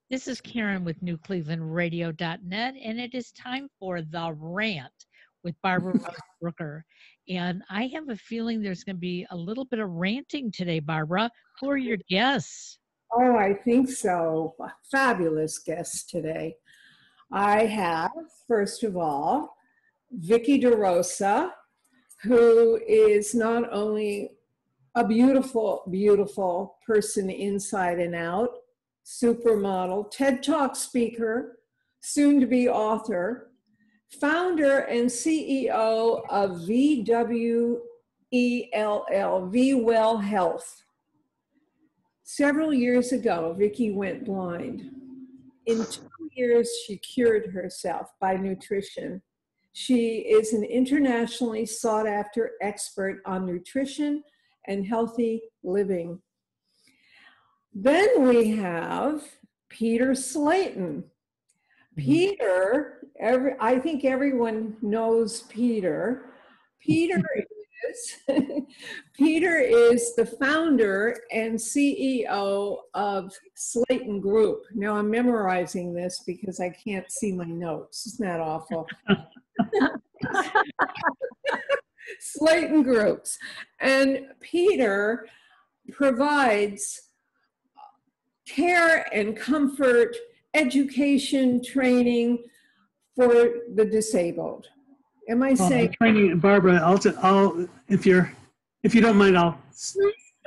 This is Karen with NewClevelandRadio.net, and it is time for The Rant with Barbara Rose Brooker. And I have a feeling there's going to be a little bit of ranting today, Barbara. Who are your guests? Oh, I think so. Fabulous guests today. I have, first of all, Vicky DeRosa, who is not only a beautiful, beautiful person inside and out, supermodel, TED Talk speaker, soon-to-be author, founder and CEO of VWELL, V-Well Health. Several years ago, Vicky went blind. In 2 years, she cured herself by nutrition. She is an internationally sought-after expert on nutrition and healthy living. Then we have Peter Slaton. Peter, I think everyone knows Peter. Peter is the founder and CEO of Slatin Group. Now I'm memorizing this because I can't see my notes. Isn't that awful? Slatin Groups. And Peter provides care and comfort, education, training for the disabled. Am I saying? Training, Barbara, I'll if you don't mind, I'll.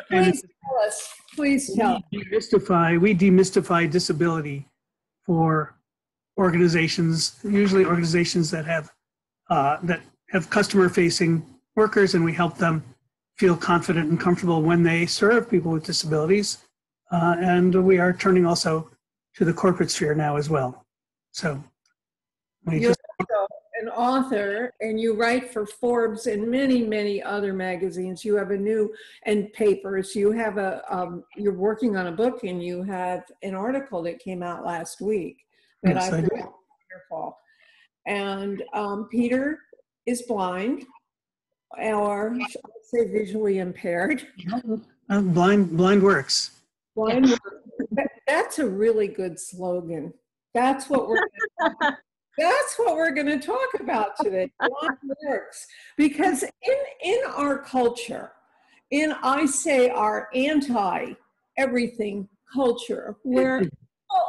Please tell us. Please tell. We demystify disability for organizations, usually organizations that have customer-facing workers, and we help them feel confident and comfortable when they serve people with disabilities. And we are turning also to the corporate sphere now as well. So you're an author, and you write for Forbes and many, many other magazines. You have and papers. You have you're working on a book, and you have an article that came out last week that I thought was wonderful. And Peter is blind, or should I say visually impaired. Blind works. Blind works. That's a really good slogan. That's what we're going to talk about today. Blind works. Because in our culture, I say our anti-everything culture, where people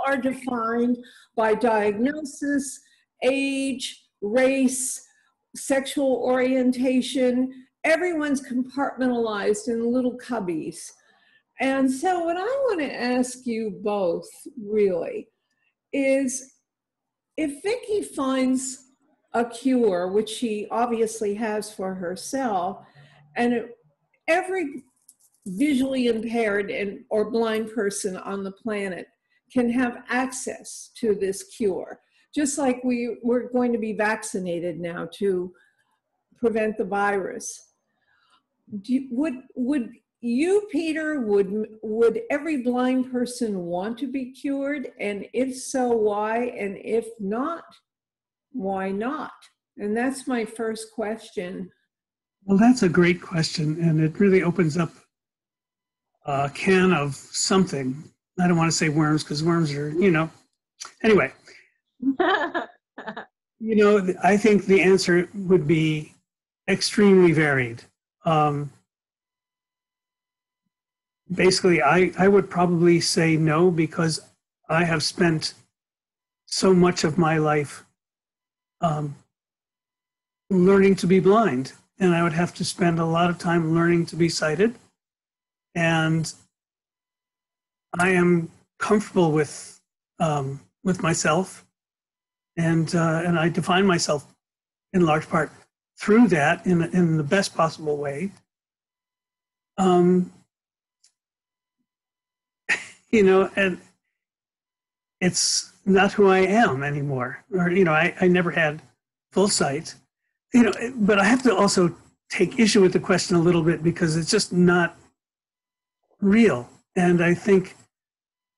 are defined by diagnosis, age, race, sexual orientation, everyone's compartmentalized in little cubbies. And so what I want to ask you both really is, if Vicky finds a cure, which she obviously has for herself, and every visually impaired or blind person on the planet can have access to this cure, just like we're going to be vaccinated now to prevent the virus. Would you, Peter, would every blind person want to be cured? And if so, why? And if not, why not? And that's my first question. Well, that's a great question, and it really opens up a can of something. I don't want to say worms, because worms are, Anyway, I think the answer would be extremely varied. Basically, I would probably say no, because I have spent so much of my life learning to be blind, and I would have to spend a lot of time learning to be sighted. And I am comfortable with myself, and I define myself in large part through that in the best possible way. And it's not who I am anymore. Or, I never had full sight. But I have to also take issue with the question a little bit, because it's just not real. And I think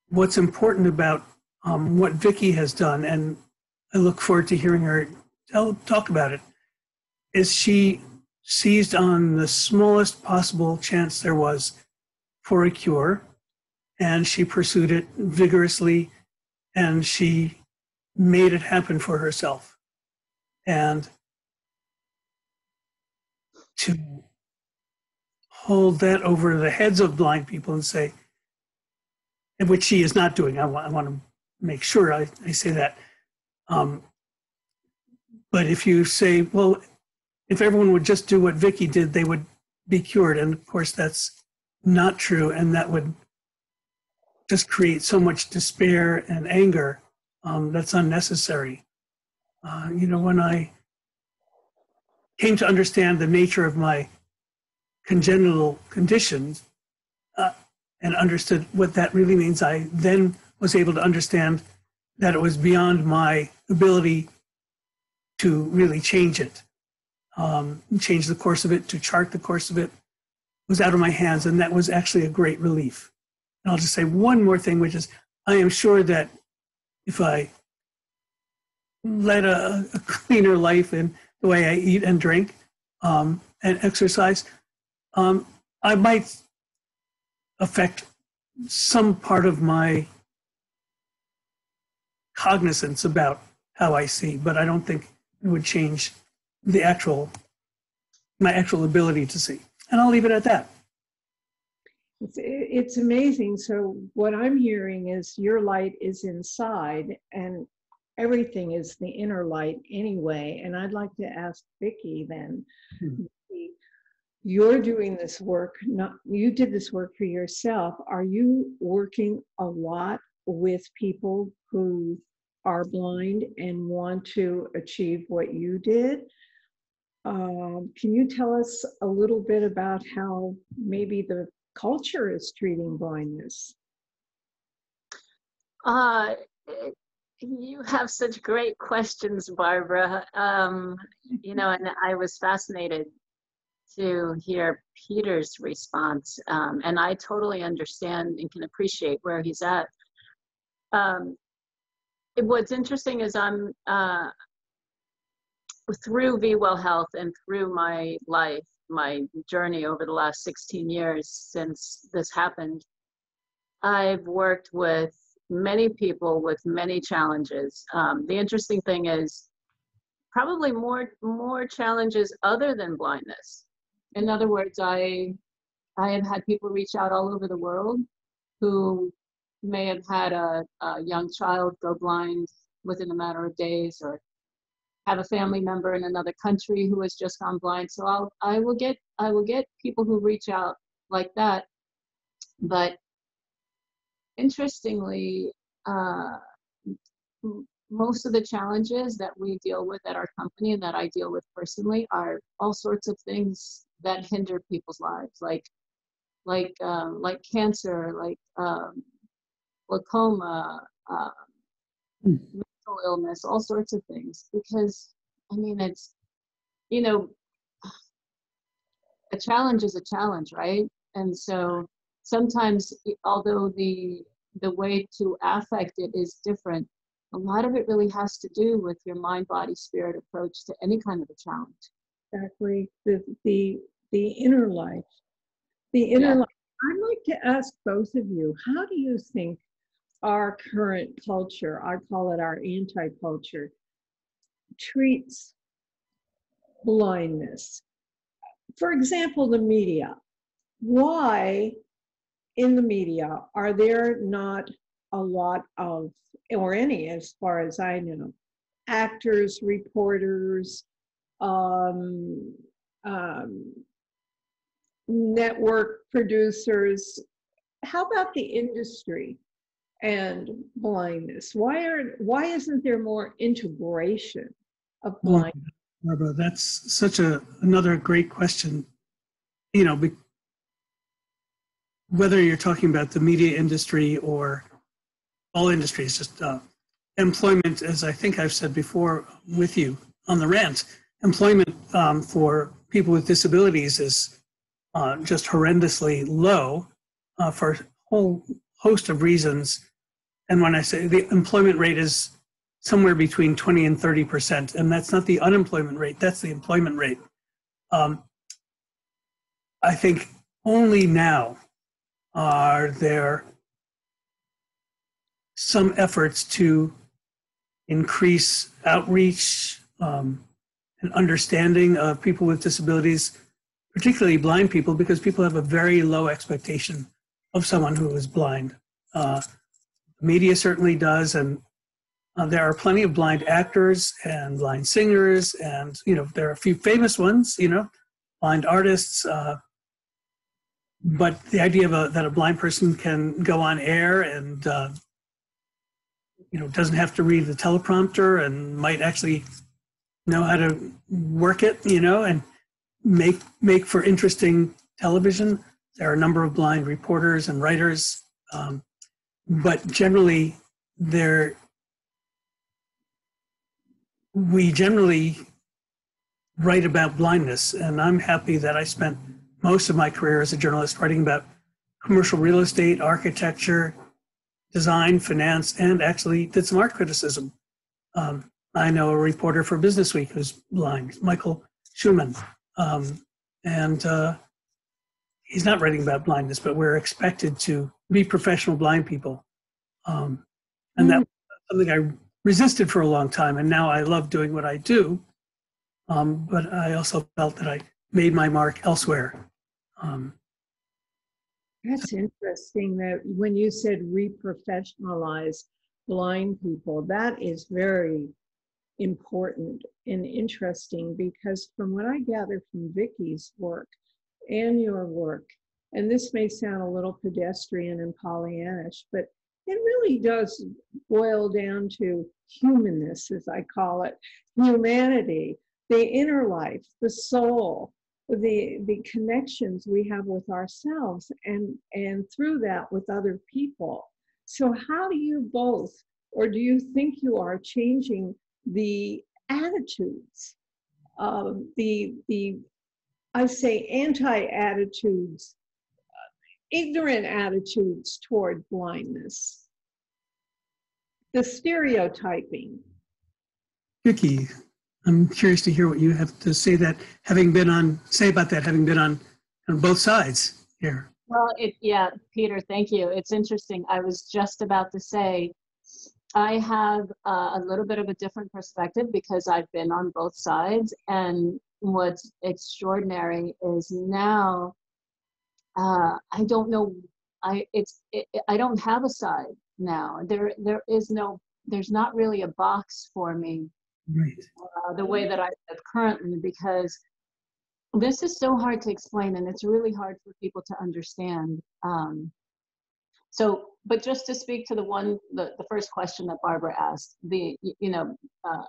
what's important about what Vicky has done, and I look forward to hearing her talk about it, is she seized on the smallest possible chance there was for a cure, and she pursued it vigorously, and she made it happen for herself. And to hold that over the heads of blind people and say, and which she is not doing, I want to make sure I say that. But if you say, well, if everyone would just do what Vicky did, they would be cured. And of course, that's not true. And that would just create so much despair and anger that's unnecessary. When I came to understand the nature of my congenital conditions and understood what that really means, I then was able to understand that it was beyond my ability to really change it, change the course of it, to chart the course of it. It was out of my hands, and that was actually a great relief. And I'll just say one more thing, which is I am sure that if I led a cleaner life in the way I eat and drink and exercise, I might affect some part of my cognizance about how I see, but I don't think it would change my actual ability to see. And I'll leave it at that. It's amazing. So what I'm hearing is your light is inside, and everything is the inner light anyway. And I'd like to ask Vicky then, you're doing this work, you did this work for yourself. Are you working a lot with people who are blind and want to achieve what you did? Can you tell us a little bit about how maybe the culture is treating blindness? You have such great questions, Barbara. And I was fascinated to hear Peter's response. And I totally understand and can appreciate where he's at. What's interesting is I'm through Be Well Health and through my life, my journey over the last 16 years since this happened, I've worked with many people with many challenges. The interesting thing is probably more challenges other than blindness. In other words, I have had people reach out all over the world who may have had a young child go blind within a matter of days, or have a family member in another country who has just gone blind. So I will get people who reach out like that. But interestingly, most of the challenges that we deal with at our company and that I deal with personally are all sorts of things that hinder people's lives, like cancer, like glaucoma, mental illness, all sorts of things. Because it's, a challenge is a challenge, right? And so sometimes, although the way to affect it is different, a lot of it really has to do with your mind, body, spirit approach to any kind of a challenge. Exactly. The inner life. The inner life. I'd like to ask both of you, how do you think our current culture, I call it our anti-culture, treats blindness? For example, the media. Why in the media are there not a lot of, or any as far as I know, actors, reporters, network producers? How about the industry and blindness? Why isn't there more integration of blindness? Barbara, that's such another great question. Whether you're talking about the media industry or all industries, just employment, as I think I've said before with you on the rant, employment for people with disabilities is just horrendously low for a whole host of reasons. And when I say the employment rate is somewhere between 20 and 30%, and that's not the unemployment rate, that's the employment rate. I think only now are there some efforts to increase outreach and understanding of people with disabilities, particularly blind people, because people have a very low expectation of someone who is blind. Media certainly does, and there are plenty of blind actors and blind singers, and there are a few famous ones, blind artists. But the idea that a blind person can go on air and doesn't have to read the teleprompter and might actually know how to work it, and make for interesting television. There are a number of blind reporters and writers, but generally we generally write about blindness, and I'm happy that I spent most of my career as a journalist writing about commercial real estate, architecture, design, finance, and actually did some art criticism. I know a reporter for Businessweek who's blind, Michael Schumann, and he's not writing about blindness, but we're expected to be professional blind people. And that was something I resisted for a long time, and now I love doing what I do. But I also felt that I made my mark elsewhere. That's interesting that when you said reprofessionalize blind people, that is very important and interesting, because from what I gather from Vicky's work and your work, and this may sound a little pedestrian and Pollyannish, but it really does boil down to humanness, as I call it, humanity, the inner life, the soul, the connections we have with ourselves, and through that with other people. So how do you both, or do you think you are changing the attitudes, I say anti-attitudes, ignorant attitudes toward blindness, the stereotyping? Vicky, I'm curious to hear what you have to say about that, having been on both sides here. Well, yeah, Peter, thank you. It's interesting. I was just about to say, I have a little bit of a different perspective because I've been on both sides. And what's extraordinary is now, I don't know, I don't have a side now. There's not really a box for me. Right. The way that I live currently, because this is so hard to explain, and it's really hard for people to understand. But just to speak to the first question that Barbara asked,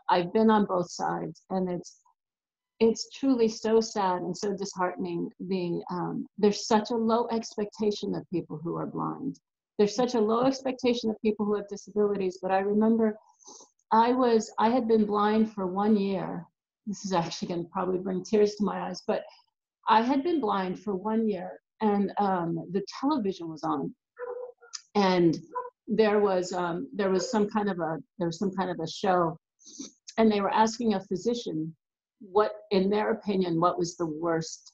I've been on both sides, and it's truly so sad and so disheartening. There's such a low expectation of people who are blind. There's such a low expectation of people who have disabilities. But I remember I had been blind for 1 year. This is actually going to probably bring tears to my eyes, but I had been blind for 1 year, and the television was on, and there was some kind of a show, and they were asking a physician what, in their opinion, what was the worst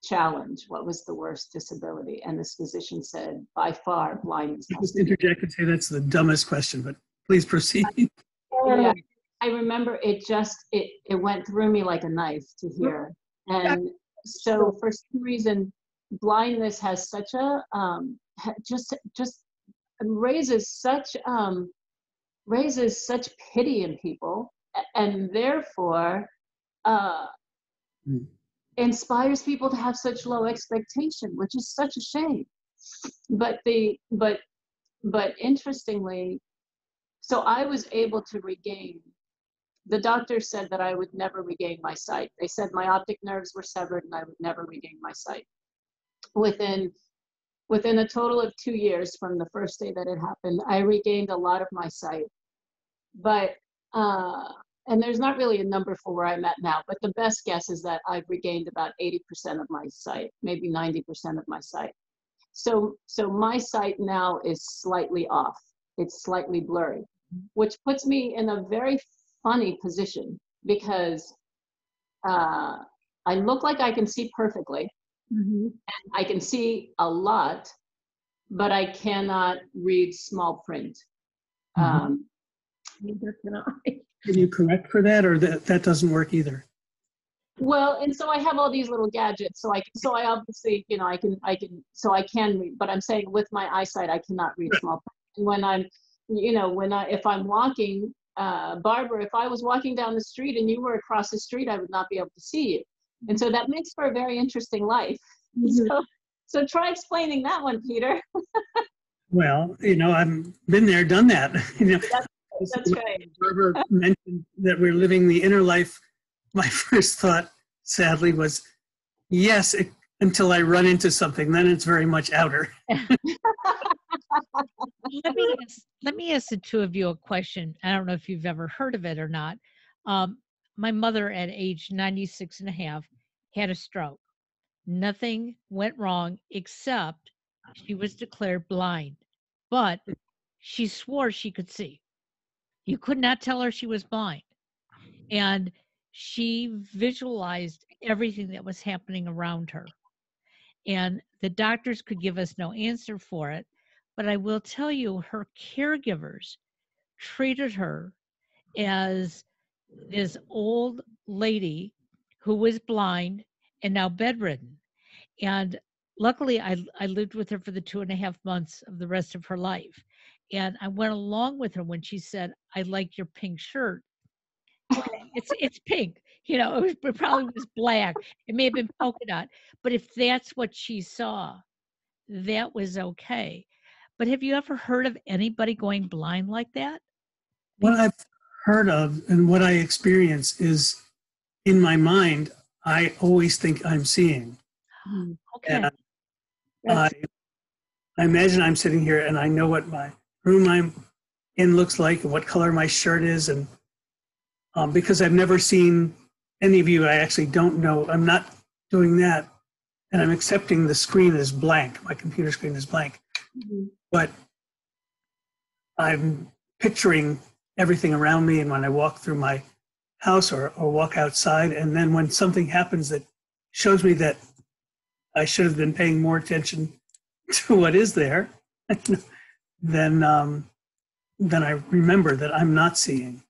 challenge, what was the worst disability, and this physician said, by far, blindness. Just interject and say that's the dumbest question, but please proceed. Yeah, I remember it went through me like a knife to hear. And so for some reason, blindness has such a, just raises such pity in people, and therefore inspires people to have such low expectation, which is such a shame. But interestingly, so I was able to regain. The doctor said that I would never regain my sight. They said my optic nerves were severed and I would never regain my sight. Within a total of 2 years from the first day that it happened, I regained a lot of my sight. But, and there's not really a number for where I'm at now, but the best guess is that I've regained about 80% of my sight, maybe 90% of my sight. So my sight now is slightly off. It's slightly blurry, which puts me in a very funny position because I look like I can see perfectly. Mm-hmm. And I can see a lot, but I cannot read small print. Neither can I. Can you correct for that, or that doesn't work either? Well, and so I have all these little gadgets. So I obviously, you know, I can read, but I'm saying with my eyesight, I cannot read small print. And when I'm, you know, if I'm walking, Barbara, if I was walking down the street and you were across the street, I would not be able to see you. And so that makes for a very interesting life. So try explaining that one, Peter. Well, you know, I've been there, done that. You know, That's right. Barbara mentioned that we're living the inner life. My first thought, sadly, was yes, until I run into something. Then it's very much outer. Let me ask the two of you a question. I don't know if you've ever heard of it or not. My mother at age 96 and a half had a stroke. Nothing went wrong except she was declared blind, but she swore she could see. You could not tell her she was blind. And she visualized everything that was happening around her. And the doctors could give us no answer for it. But I will tell you, her caregivers treated her as this old lady who was blind and now bedridden. And luckily, I lived with her for the 2.5 months of the rest of her life. And I went along with her when she said, "I like your pink shirt." It's pink, you know. It probably was black. It may have been polka dot, but if that's what she saw, that was okay. But have you ever heard of anybody going blind like that? What I've heard of and what I experience is, in my mind, I always think I'm seeing. Okay. And I imagine I'm sitting here and I know what my room I'm in looks like and what color my shirt is. And because I've never seen any of you, I actually don't know. I'm not doing that. And I'm accepting the screen as blank. My computer screen is blank. But I'm picturing everything around me. And when I walk through my house or walk outside, and then when something happens that shows me that I should have been paying more attention to what is there, then I remember that I'm not seeing.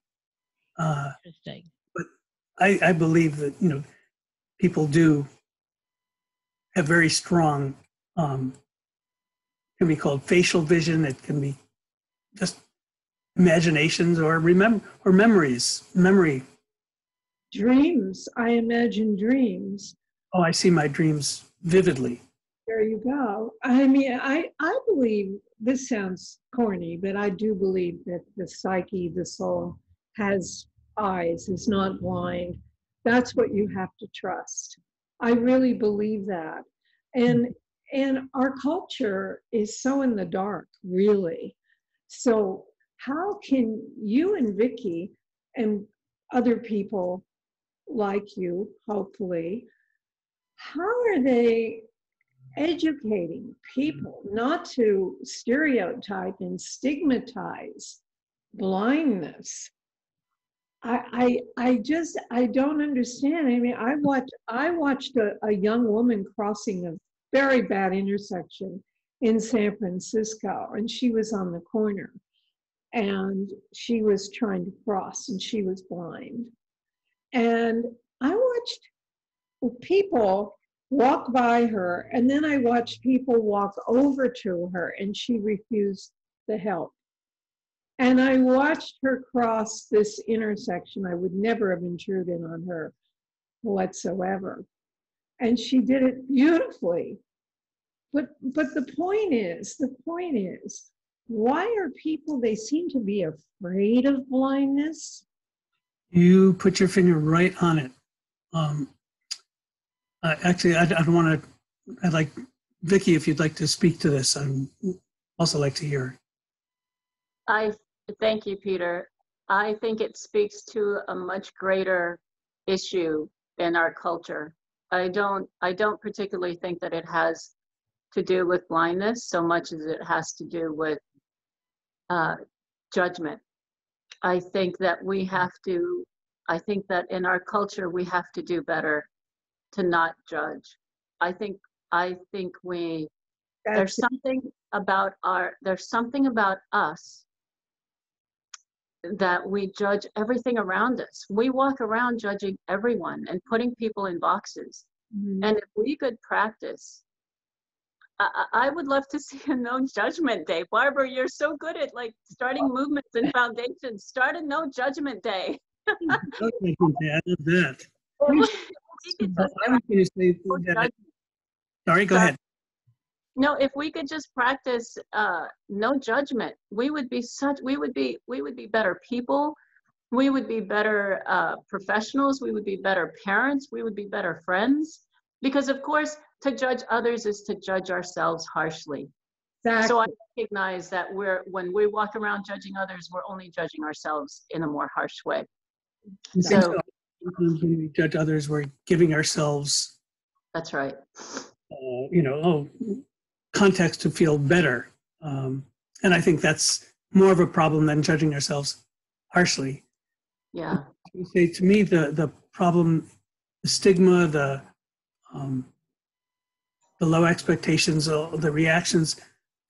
Interesting. But I believe that, you know, people do have very strong, can be called facial vision. It can be just imaginations or memories. Dreams. I imagine dreams. Oh, I see my dreams vividly. There you go. I mean, I believe, this sounds corny, but I do believe that the psyche, the soul, has eyes, is not blind. That's what you have to trust. I really believe that. And our culture is so in the dark, really. So how can you and Vicky and other people like you, hopefully, how are they educating people not to stereotype and stigmatize blindness? I don't understand. I mean, I watched a young woman crossing a very bad intersection in San Francisco, and she was on the corner, and she was trying to cross, and she was blind. And I watched people walk by her, and then I watched people walk over to her, and she refused the help. And I watched her cross this intersection. I would never have intruded on her whatsoever. And she did it beautifully. But the point is, why are people, they seem to be afraid of blindness? You put your finger right on it. Actually, I don't want to, I'd like, Vicky, if you'd like to speak to this, I'd also like to hear. Thank you, Peter. I think it speaks to a much greater issue in our culture. I don't particularly think that it has to do with blindness so much as it has to do with judgment. I think that in our culture, we have to do better to not judge. I think there's something about us that we judge everything around us. We walk around judging everyone and putting people in boxes. Mhm. And if we could practice, I would love to see a no judgment day. Barbara, you're so good at like starting movements and foundations. Start a no judgment day. Okay, I love that. We could But just I was going to say no that. judgment. Sorry, go Sorry. ahead. No, if we could just practice no judgment, we would be better people. We would be better professionals. We would be better parents. We would be better friends. Because of course, to judge others is to judge ourselves harshly. Exactly. So I recognize that when we walk around judging others, we're only judging ourselves in a more harsh way. So Sometimes when we judge others, we're giving ourselves, that's right. Context to feel better. And I think that's more of a problem than judging ourselves harshly. Yeah. You say to me, the problem, the stigma, the low expectations, the reactions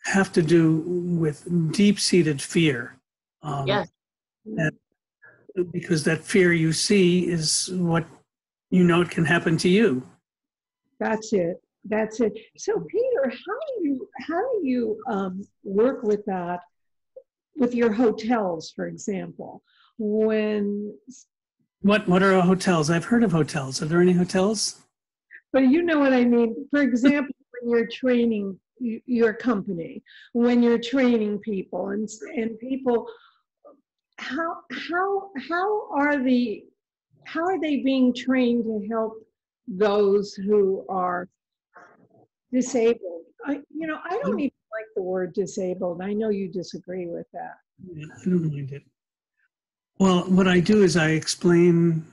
have to do with deep-seated fear. Yes. And because that fear you see is what you know it can happen to you. That's it. That's it. So, Peter, how do you work with that with your hotels, for example? When, What are hotels? I've heard of hotels. Are there any hotels? but you know what I mean. For example, when you're training your company, when you're training people, and people, how are they being trained to help those who are disabled? I don't even like the word disabled. I know you disagree with that. Yeah, I don't mind it. Well, what I do is I explain,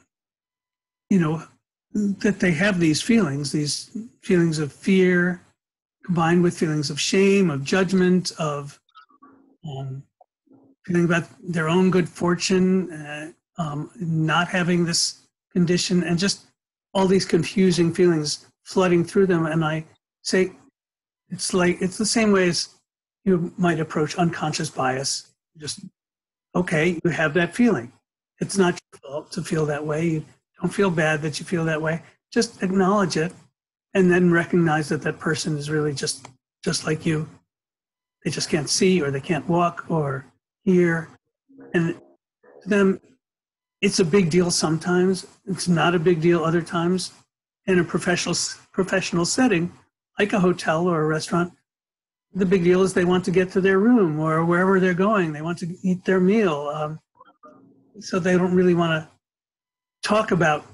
that they have these feelings of fear, combined with feelings of shame, of judgment, of feeling about their own good fortune, not having this condition, and just all these confusing feelings flooding through them. And I say, it's the same way as you might approach unconscious bias. Just, okay, you have that feeling. It's not your fault to feel that way. You don't feel bad that you feel that way. Just acknowledge it, and then recognize that that person is really just like you. They just can't see, or they can't walk or hear. And to them, it's a big deal sometimes. It's not a big deal other times. In a professional setting, like a hotel or a restaurant, the big deal is they want to get to their room or wherever they're going. They want to eat their meal. So they don't really want to talk about,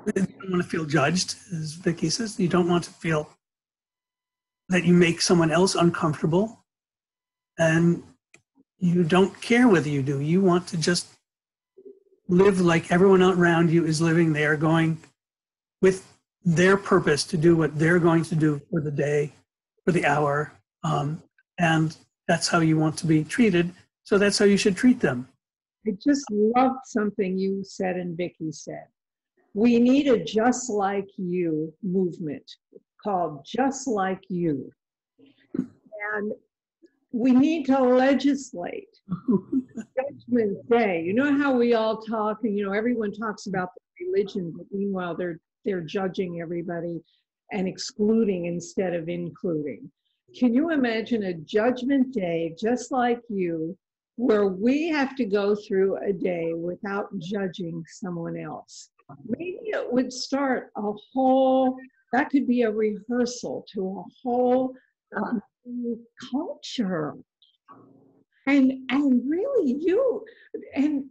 they don't want to feel judged, as Vicky says. You don't want to feel that you make someone else uncomfortable. And you don't care whether you do. You want to just live like everyone around you is living. They are going with their purpose to do what they're going to do for the day, for the hour. And that's how you want to be treated. So that's how you should treat them. I just loved something you said and Vicky said. We need a just like you movement called Just Like You. And we need to legislate Judgment Day. You know how we all talk, and everyone talks about the religion, but meanwhile they're judging everybody and excluding instead of including. Can you imagine a Judgment Day just like you, where we have to go through a day without judging someone else? Maybe it would start that could be a rehearsal to a whole culture. And really you and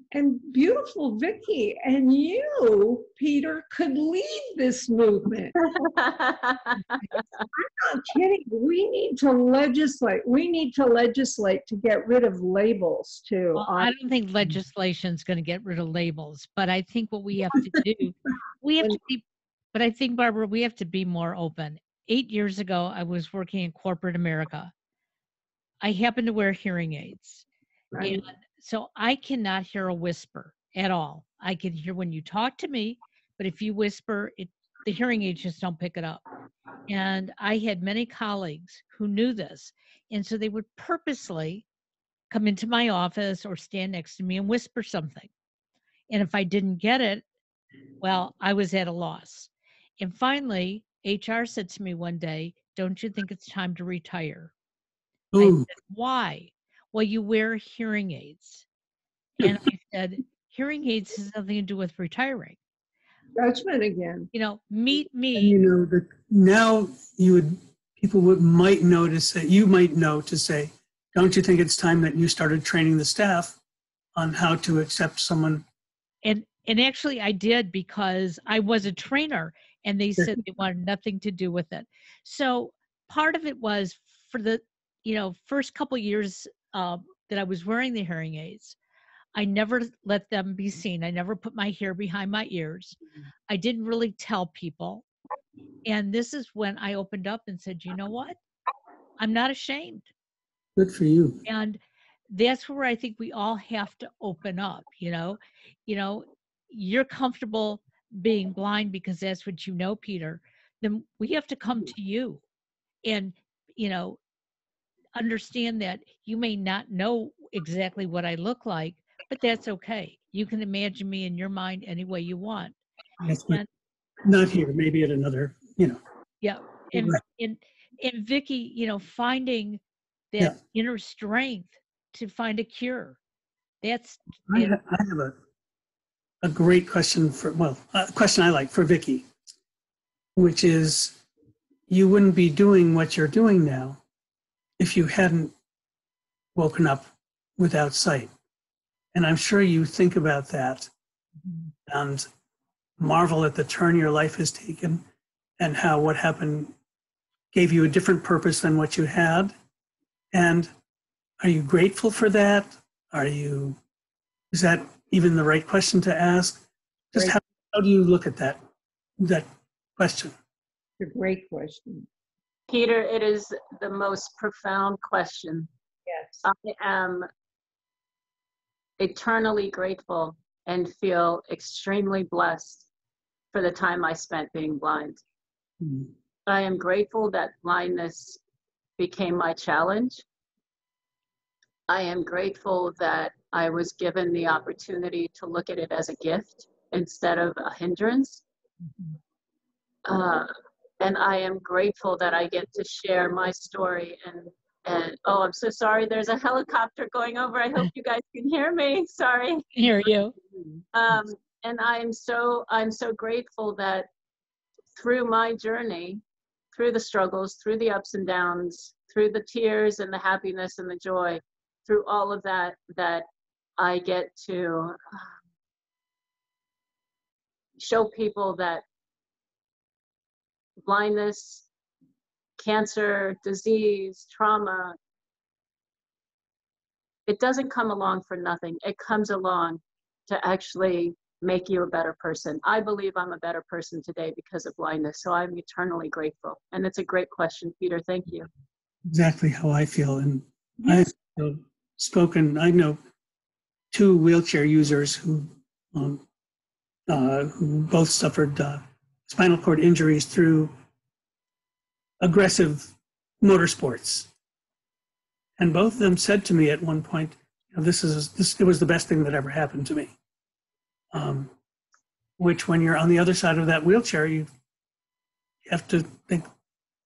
beautiful Vicky and you, Peter, could lead this movement. I'm not kidding. We need to legislate. We need to legislate to get rid of labels too. Well, I don't think legislation is going to get rid of labels, but I think what we have to do, but I think, Barbara, we have to be more open. 8 years ago, I was working in corporate America. I happen to wear hearing aids. Right. And so I cannot hear a whisper at all. I can hear when you talk to me, but if you whisper, the hearing aids just don't pick it up. And I had many colleagues who knew this. And so they would purposely come into my office or stand next to me and whisper something. And if I didn't get it, well, I was at a loss. And finally, HR said to me one day, "Don't you think it's time to retire?" I Ooh. said, "Why?" "Well, you wear hearing aids." And I said, "Hearing aids has nothing to do with retiring. Judgment again. Meet And me." that now people might notice that you might know to say, don't you think it's time that you started training the staff on how to accept someone? And actually I did, because I was a trainer and they said they wanted nothing to do with it. So part of it was for the, first couple years that I was wearing the hearing aids, I never let them be seen. I never put my hair behind my ears. I didn't really tell people. And this is when I opened up and said, you know what? I'm not ashamed. Good for you. And that's where I think we all have to open up. You're comfortable being blind because that's what you know, Peter. Then we have to come to you and, understand that you may not know exactly what I look like, but that's okay. You can imagine me in your mind any way you want. Yes, but And not here, maybe at another, yeah, and and Vicky, finding Yeah. that inner strength to find a cure. That's I have a great question a question I like for Vicky, which is, you wouldn't be doing what you're doing now if you hadn't woken up without sight. And I'm sure you think about that and marvel at the turn your life has taken and how what happened gave you a different purpose than what you had. And are you grateful for that? Is that even the right question to ask? Just Great. how do you look at that question? It's a great question. Peter, it is the most profound question. Yes. I am eternally grateful and feel extremely blessed for the time I spent being blind. Mm-hmm. I am grateful that blindness became my challenge. I am grateful that I was given the opportunity to look at it as a gift instead of a hindrance. And I am grateful that I get to share my story. And oh, I'm so sorry. There's a helicopter going over. I hope you guys can hear me. Sorry. hear you. And I'm so grateful that through my journey, through the struggles, through the ups and downs, through the tears and the happiness and the joy, through all of that, that I get to show people that blindness, cancer, disease, trauma, it doesn't come along for nothing. It comes along to actually make you a better person. I believe I'm a better person today because of blindness, so I'm eternally grateful. And it's a great question, Peter. Thank you. Exactly how I feel. And I've I know 2 wheelchair users who both suffered spinal cord injuries through aggressive motorsports. And both of them said to me at one point, it was the best thing that ever happened to me. Which, when you're on the other side of that wheelchair, you have to think,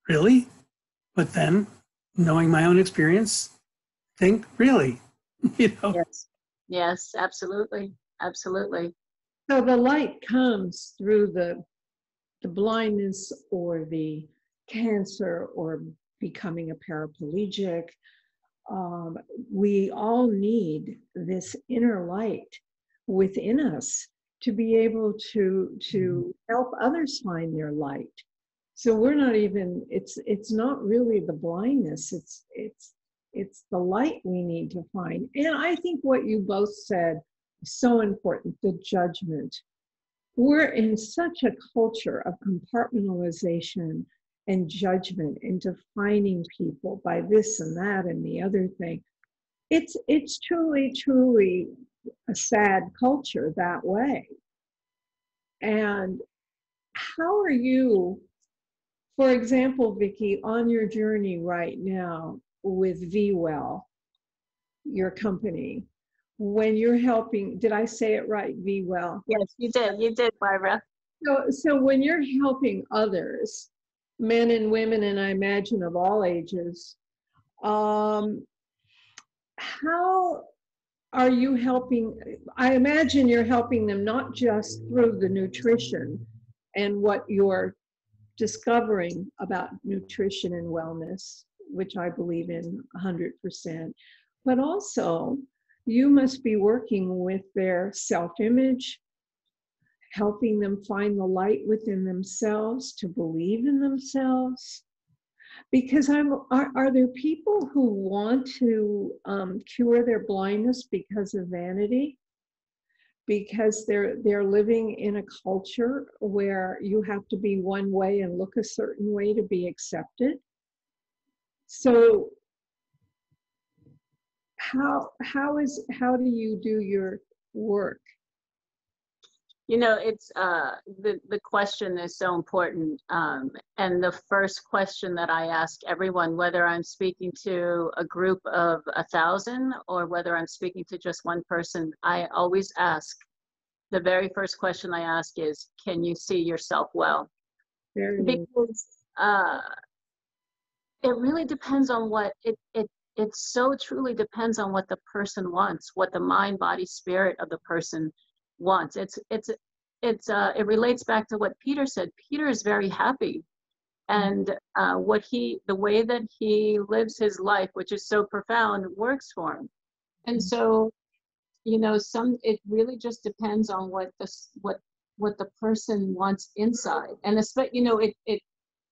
really? But then, knowing my own experience, think, really? Yes, absolutely. So the light comes through the blindness or the cancer or becoming a paraplegic. We all need this inner light within us to be able to help others find their light. So we're not even, it's not really the blindness, it's the light we need to find. And I think what you both said is so important, the judgment. We're in such a culture of compartmentalization and judgment and defining people by this and that and the other thing. It's truly a sad culture that way. And how are you, for example, Vicky, on your journey right now with VWell? your company, when you're helping, did I say it right, Be Well? Yes, you did, Barbara. So when you're helping others, men and women, and I imagine of all ages, how are you helping? I imagine you're helping them not just through the nutrition and what you're discovering about nutrition and wellness, which I believe in 100%, but also you must be working with their self-image, helping them find the light within themselves, to believe in themselves. Because are there people who want to cure their blindness because of vanity? Because they're living in a culture where you have to be one way and look a certain way to be accepted. So how do you do your work? You know, it's the question is so important. And the first question that I ask everyone, whether I'm speaking to a group of 1,000 or whether I'm speaking to just one person, I always ask, the very first question I ask is, can you see yourself well? Because it really depends on what it so truly depends on what the person wants, what the mind, body, spirit of the person wants. It relates back to what Peter said. Peter is very happy, and the way that he lives his life, which is so profound, works for him. And so, you know, it really just depends on what the person wants inside. And especially, you know,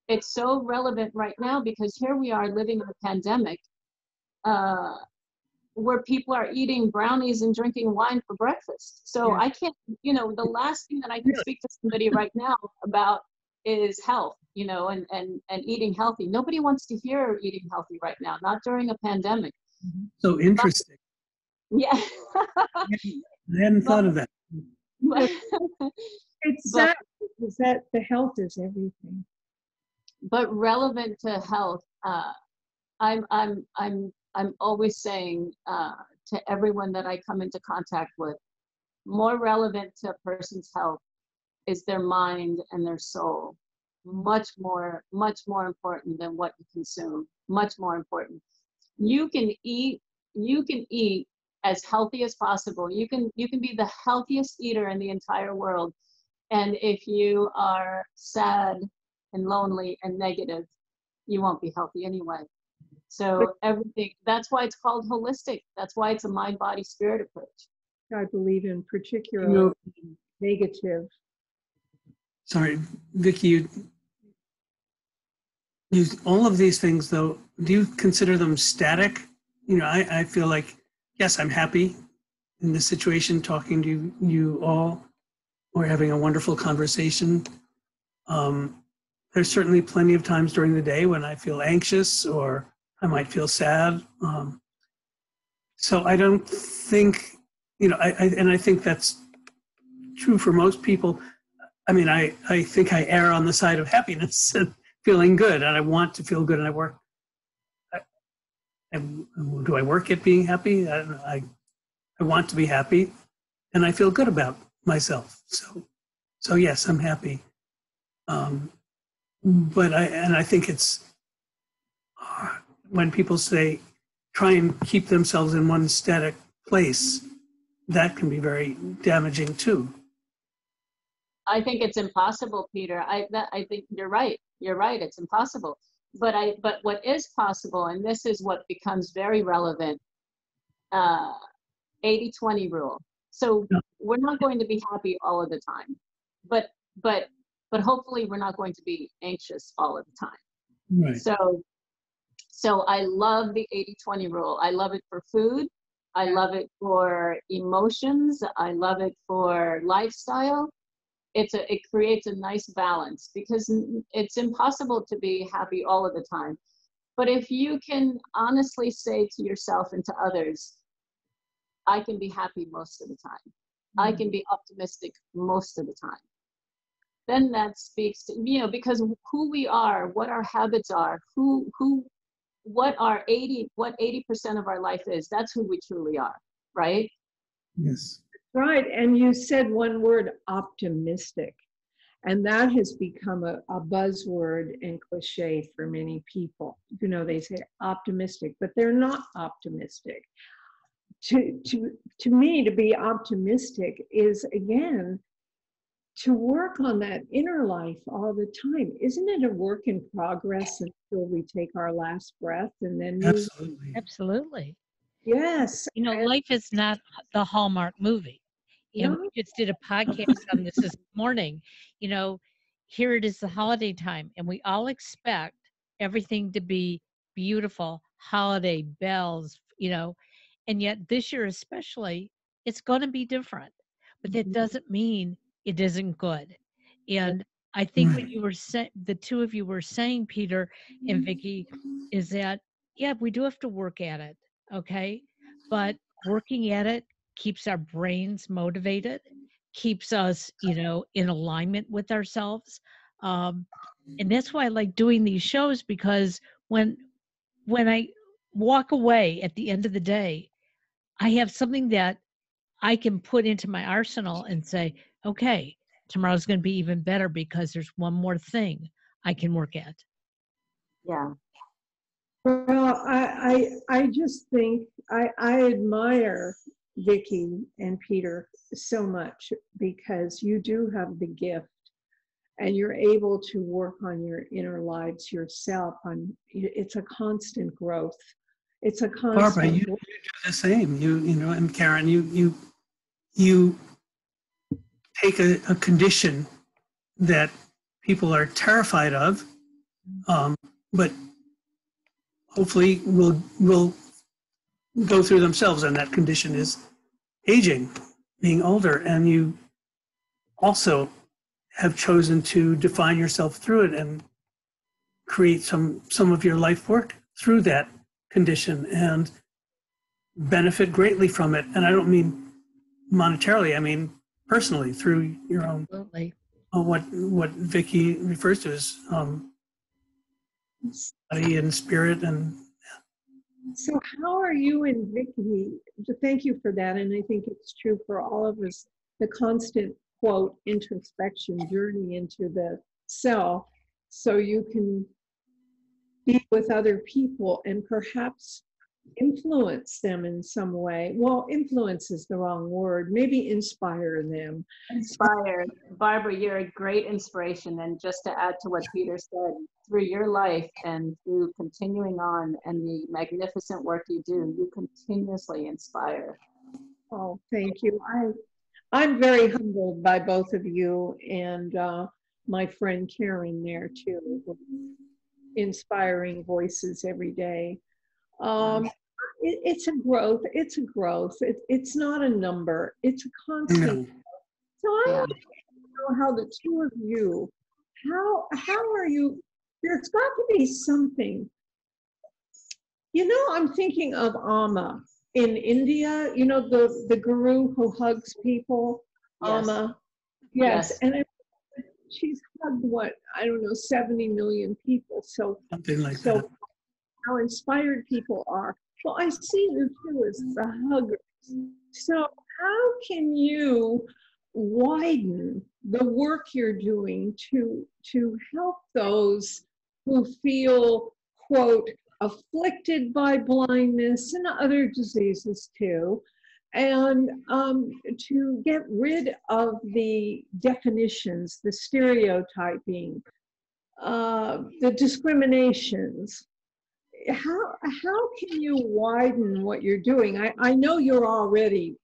it's so relevant right now because here we are living in a pandemic, where people are eating brownies and drinking wine for breakfast. So yeah. I can't, you know, the last thing that I can speak to somebody right now about is health, you know, and eating healthy. Nobody wants to hear eating healthy right now, not during a pandemic. So interesting. Yeah. I hadn't thought of that. It's sad because that the health is everything. But relevant to health, I'm always saying to everyone that I come into contact with, more relevant to a person's health is their mind and their soul. Much more important than what you consume. Much more important. You can eat as healthy as possible. You can be the healthiest eater in the entire world. And if you are sad and lonely and negative, you won't be healthy anyway. So everything, that's why it's called holistic. That's why it's a mind, body, spirit approach. I believe in particularly negative. Sorry, Vicky, you all of these things though, do you consider them static? You know, I feel like, yes, I'm happy in this situation, talking to you all. We're having a wonderful conversation. There's certainly plenty of times during the day when I feel anxious or I might feel sad. So I don't think, you know, I think that's true for most people. I mean, I think I err on the side of happiness and feeling good, and I want to feel good, and I work. Do I work at being happy? I don't know. I want to be happy, and I feel good about myself. So yes, I'm happy. But I think it's when people say try and keep themselves in one static place, that can be very damaging too. I think it's impossible, Peter. I think you're right. You're right. It's impossible. But what is possible, and this is what becomes very relevant, 80-20 rule. So we're not going to be happy all of the time, but hopefully we're not going to be anxious all of the time. Right. So I love the 80-20 rule. I love it for food. I love it for emotions. I love it for lifestyle. It creates a nice balance because it's impossible to be happy all of the time. But if you can honestly say to yourself and to others, I can be happy most of the time. I can be optimistic most of the time. Then that speaks to, you know, because who we are, what our habits are, who what 80% of our life is. That's who we truly are, right? Yes. Right. And you said one word, optimistic. And that has become a buzzword and cliche for many people. You know, they say optimistic, but they're not optimistic. To me, to be optimistic is, again, to work on that inner life all the time. Isn't it a work in progress until we take our last breath and then move? Absolutely. Absolutely. Yes. You know, And life is not the Hallmark movie. And no, we just did a podcast on this morning. You know, here it is the holiday time, and we all expect everything to be beautiful, holiday bells, you know, and yet this year especially, it's going to be different. But that doesn't mean it isn't good. And I think what Right. you were saying, the two of you were saying, Peter and Vicky, is that, yeah, we do have to work at it. Okay. But working at it keeps our brains motivated, keeps us, you know, in alignment with ourselves. Um, and that's why I like doing these shows, because when I walk away at the end of the day, I have something that I can put into my arsenal and say, okay, tomorrow's going to be even better because there's one more thing I can work at. Yeah. well, I just think I admire Vicky and Peter so much because you do have the gift and you're able to work on your inner lives yourself. It's a constant growth. It's a Barbara, constant you do the same. You know, and Karen, you take a condition that people are terrified of, but hopefully will go through themselves, and that condition is aging, being older, and you also have chosen to define yourself through it and create some of your life work through that condition and benefit greatly from it. And I don't mean monetarily, I mean personally, through your own Absolutely. Mm-hmm. what Vicky refers to as body and spirit. And So how are you and Vicky? Thank you for that. And I think it's true for all of us, the constant quote introspection journey into the self, so you can be with other people and perhaps influence them in some way. Well, influence is the wrong word. Maybe inspire them. Inspire. Barbara, you're a great inspiration. And just to add to what Peter said, through your life and through continuing on and the magnificent work you do, you continuously inspire. Oh, thank you. I'm very humbled by both of you and my friend Karen there too, inspiring voices every day. It's a growth. It's a growth. It's not a number. It's a constant. So I Yeah. want to know how the two of you, how are you? There's got to be something. You know, I'm thinking of Amma in India. You know, the guru who hugs people. Yes. Amma. Yes, Yes. and she's hugged what, I don't know, 70 million people. So something like that. how inspired people are. Well, I see you too as the huggers. So how can you widen the work you're doing to help those who feel, quote, afflicted by blindness and other diseases too, and to get rid of the definitions, the stereotyping, the discriminations? How can you widen what you're doing? I know you're already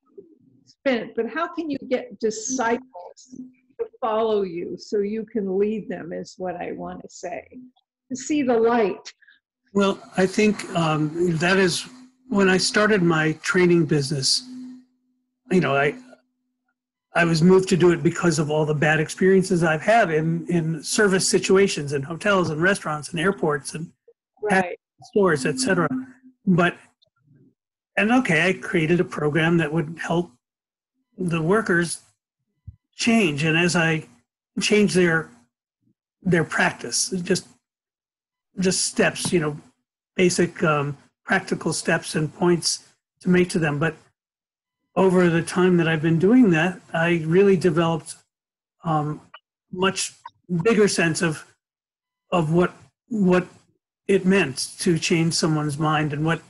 spent, but how can you get disciples to follow you so you can lead them, is what I want to say, to see the light? Well, I think that is when I started my training business. You know, I was moved to do it because of all the bad experiences I've had in service situations, in hotels and restaurants and airports and Right. stores, etc. And okay, I created a program that would help the workers change, and as I change their practice, just steps, you know, basic practical steps and points to make to them. But over the time that I've been doing that, I really developed much bigger sense of what it meant to change someone's mind, and what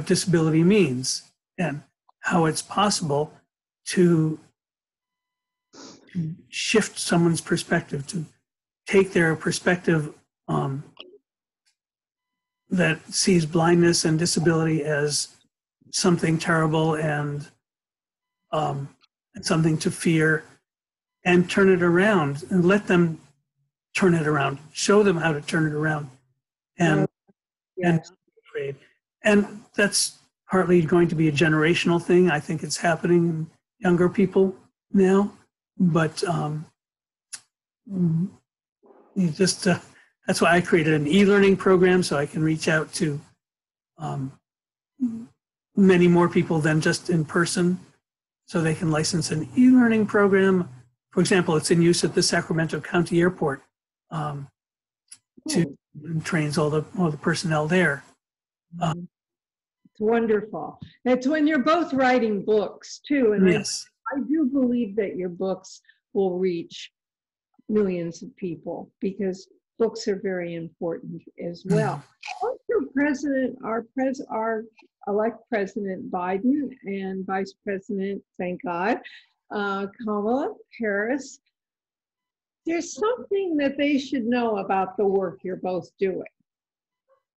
disability means, and how it's possible to shift someone's perspective, to take their perspective that sees blindness and disability as something terrible and something to fear, and turn it around and let them turn it around, show them how to turn it around, and and that's partly going to be a generational thing. I think it's happening in younger people now, but you just that's why I created an e-learning program, so I can reach out to many more people than just in person, so they can license an e-learning program. For example, it's in use at the Sacramento County Airport to trains all the personnel there. It's wonderful. It's when you're both writing books too, and yes. I do believe that your books will reach millions of people, because books are very important as well. Also, our elect President Biden and Vice President, thank God, Kamala Harris, there's something that they should know about the work you're both doing.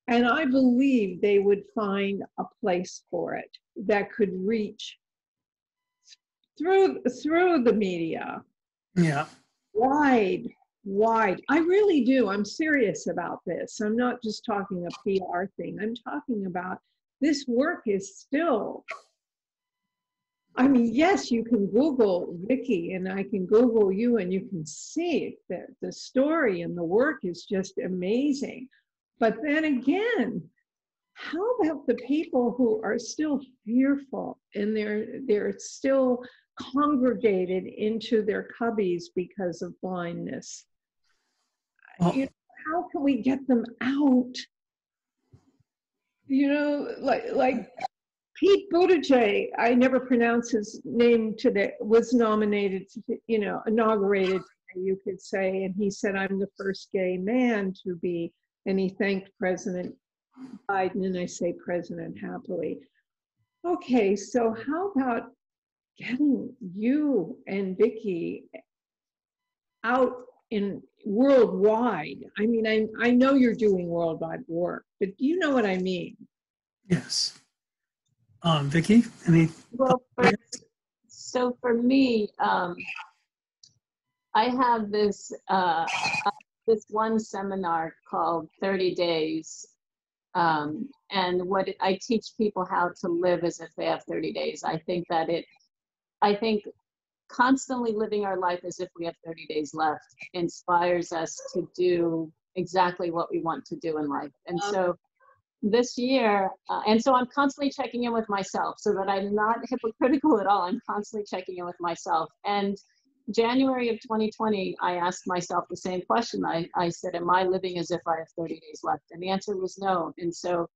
And I believe they would find a place for it that could reach through the media. Yeah. Wide. I really do. I'm serious about this. I'm not just talking a PR thing. I'm talking about this work is still, I mean, yes, you can Google Vicky and I can Google you and you can see that the story and the work is just amazing. But then again, how about the people who are still fearful and they're still congregated into their cubbies because of blindness? You know, how can we get them out? You know, like Pete Buttigieg, I never pronounce his name today, was nominated, inaugurated, you could say, and he said, I'm the first gay man to be, and he thanked President Biden, and I say president happily. Okay, so how about getting you and Vicky out in worldwide? I mean, I know you're doing worldwide work, but do you know what I mean? Yes. Vicky, any? Well, so for me, I have this one seminar called 30 Days. And what I teach people how to live as if they have 30 days. I think constantly living our life as if we have 30 days left inspires us to do exactly what we want to do in life. And so this year, and so I'm constantly checking in with myself so that I'm not hypocritical at all. I'm constantly checking in with myself. And January of 2020, I asked myself the same question. I said, am I living as if I have 30 days left? And the answer was no. And so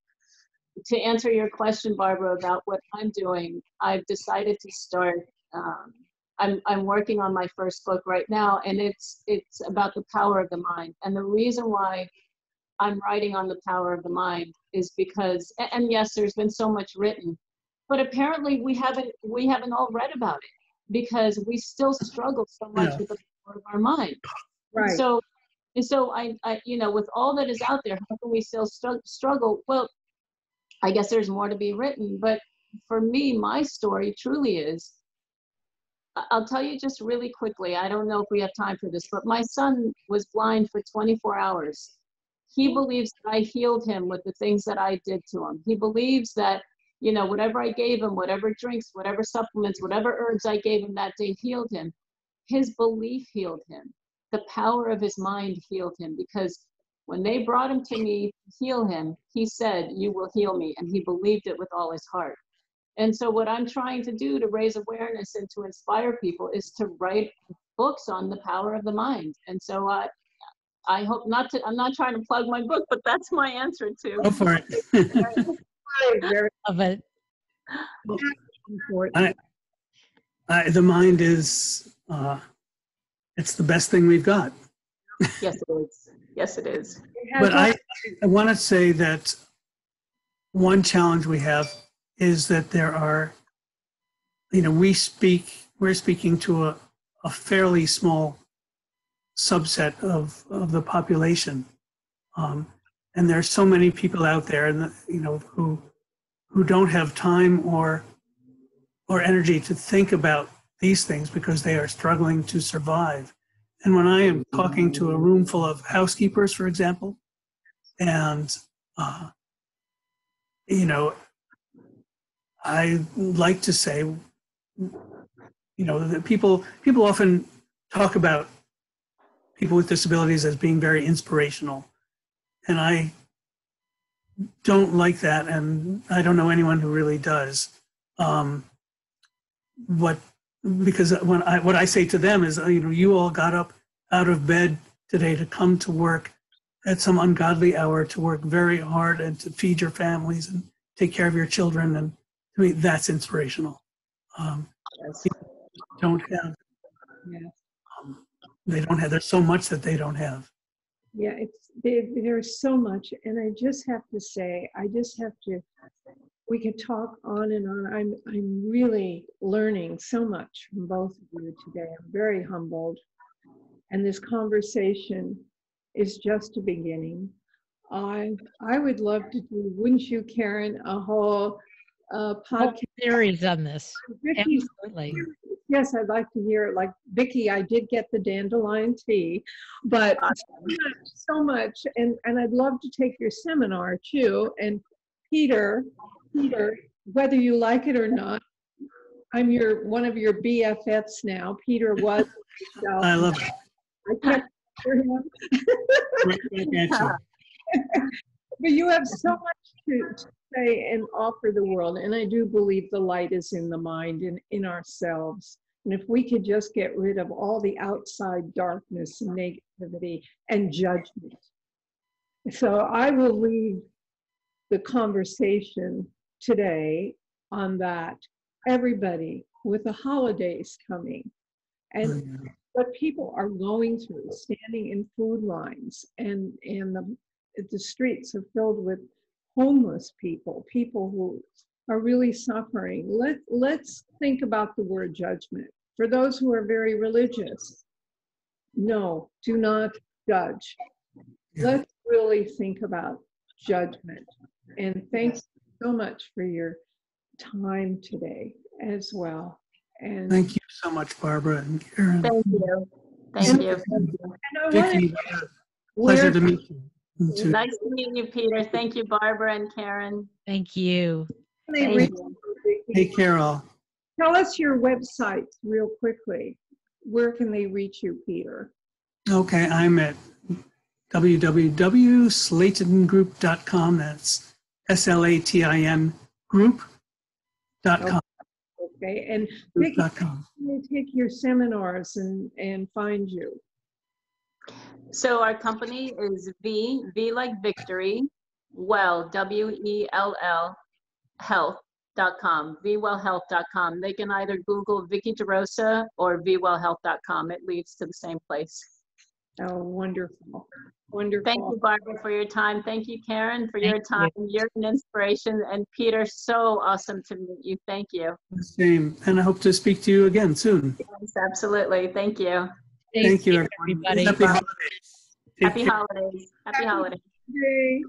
to answer your question, Barbara, about what I'm doing, I've decided to start, I'm working on my first book right now, and it's about the power of the mind. And the reason why I'm writing on the power of the mind is because, and yes, there's been so much written, but apparently we haven't all read about it, because we still struggle so much with the power of our mind. Right. And so I with all that is out there, how can we still struggle? Well, I guess there's more to be written, but for me, my story truly is, I'll tell you just really quickly, I don't know if we have time for this, but my son was blind for 24 hours. He believes that I healed him with the things that I did to him. He believes that, whatever I gave him, whatever drinks, whatever supplements, whatever herbs I gave him that day healed him. His belief healed him. The power of his mind healed him, because when they brought him to me to heal him, he said, you will heal me. And he believed it with all his heart. And so what I'm trying to do to raise awareness and to inspire people is to write books on the power of the mind. And so I hope not to, I'm not trying to plug my book, but that's my answer to. Go for it. Very Of it. important. The mind is, it's the best thing we've got. Yes, it is. Yes, it is. But I want to say that one challenge we have is that there are, we're speaking to a fairly small subset of the population. And there's so many people out there, and who don't have time or energy to think about these things because they are struggling to survive. And when I am talking to a room full of housekeepers, for example, and I like to say, that people often talk about people with disabilities as being very inspirational, and I don't like that, and I don't know anyone who really does. Because what I say to them is, you all got up out of bed today to come to work at some ungodly hour, to work very hard and to feed your families and take care of your children, and to me that's inspirational. Don't have. Yeah. They don't have. There's so much that they don't have. Yeah, there's so much, and I just have to say, we could talk on and on. I'm really learning so much from both of you today. I'm very humbled, and this conversation is just a beginning. I would love to do, wouldn't you, Karen, a whole podcast series on this. Vicky's, Absolutely. yes, I'd like to hear it. Like Vicky, I did get the dandelion tea, but so much, and I'd love to take your seminar too. And Peter, whether you like it or not, I'm one of your BFFs now. Peter was. I love it. I can't hear him. But you have so much to say and offer the world, and I do believe the light is in the mind and in ourselves. And if we could just get rid of all the outside darkness and negativity and judgment. So I will leave the conversation today on that. Everybody, with the holidays coming, and what people are going through, standing in food lines, and the streets are filled with homeless people who are really suffering. Let's think about the word judgment. For those who are very religious, no, do not judge. Let's really think about judgment. And thanks so much for your time today as well. And thank you so much, Barbara and Karen. Thank you. Thank you. and Vicky, pleasure to meet you. Nice to meet you, Peter. Thank you, Barbara and Karen. Thank you. Take care, all. Tell us your website real quickly. Where can they reach you, Peter? Okay, I'm at www.slatongroup.com. That's SLATIN group.com. Okay, and Vicky, they take your seminars and find you. So our company is V like victory, well, WELL, health.com, vwellhealth.com. They can either Google Vicky DeRosa or vwellhealth.com. It leads to the same place. Oh, wonderful. Wonderful. Thank you, Barbara, for your time. Thank you, Karen, for your time. You're an inspiration. And Peter, so awesome to meet you. Thank you. Same. And I hope to speak to you again soon. Yes, absolutely. Thank you. Thank you, everybody. Happy holidays. Happy holidays. Happy holidays. Yay.